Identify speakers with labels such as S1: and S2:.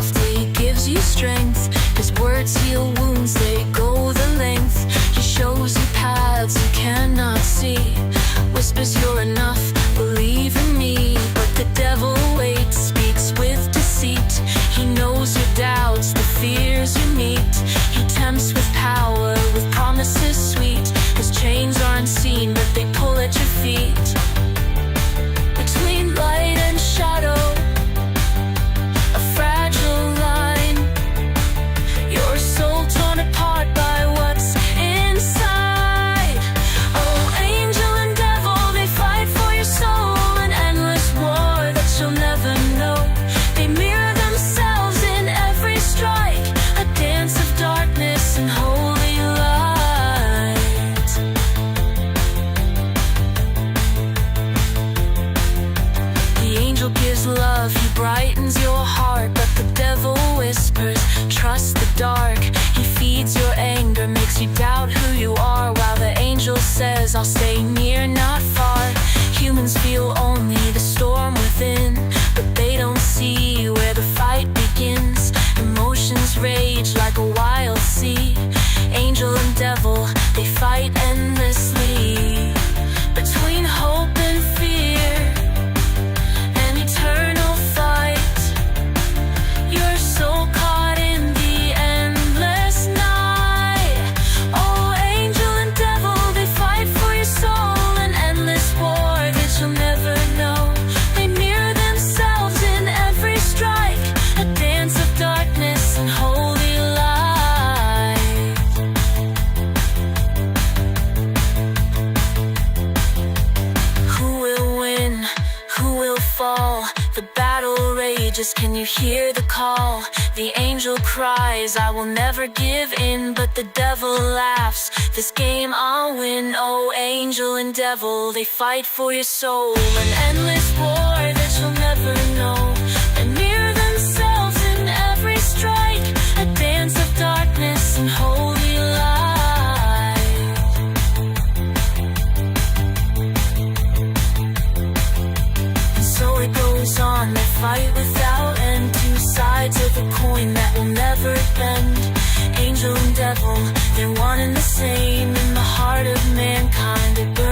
S1: softly, gives you strength. His words heal wounds, they go the length. He shows you paths you cannot see, whispers you're enough, believe in me. But the devil waits, speaks with deceit. He knows your doubts, the fears you meet. He tempts with power, with promises sweet. His chains are unseen, but they pull at your feet. Between light and shadow, a fragile line, your soul torn apart by what's inside. Oh, angel and devil, they fight for your soul, an endless war that you'll never know. They mirror themselves in every strike, a dance of darkness and holy light. The angel gives love, he brightens your heart, but the devil whispers, trust the dark. He feeds your anger, makes you doubt who you are, while the angel says, I'll stay near, not far. Humans feel only the storm within, but they don't see where the fight begins. Emotions rage like a wild sea. Angel and devil, they fight endlessly. Between hope and fear, an eternal fight. Your soul caught in the endless night. Oh, angel and devil, they fight for your soul, an endless war that you'll never know. They mirror themselves in every strike, a dance of darkness and holy light. Who will win? Who will fall? The battle rages, can you hear the call? The angel cries, I will never give in, but the devil laughs, this game I'll win. Oh, angel and devil, they fight for your soul, an endless war that you'll never know. They mirror themselves in every strike, a dance of darkness and holy light. And so it goes on, they fight without end, two sides of a coin that will never bend. Angel and devil, they're one and the same in the heart of mankind. They burn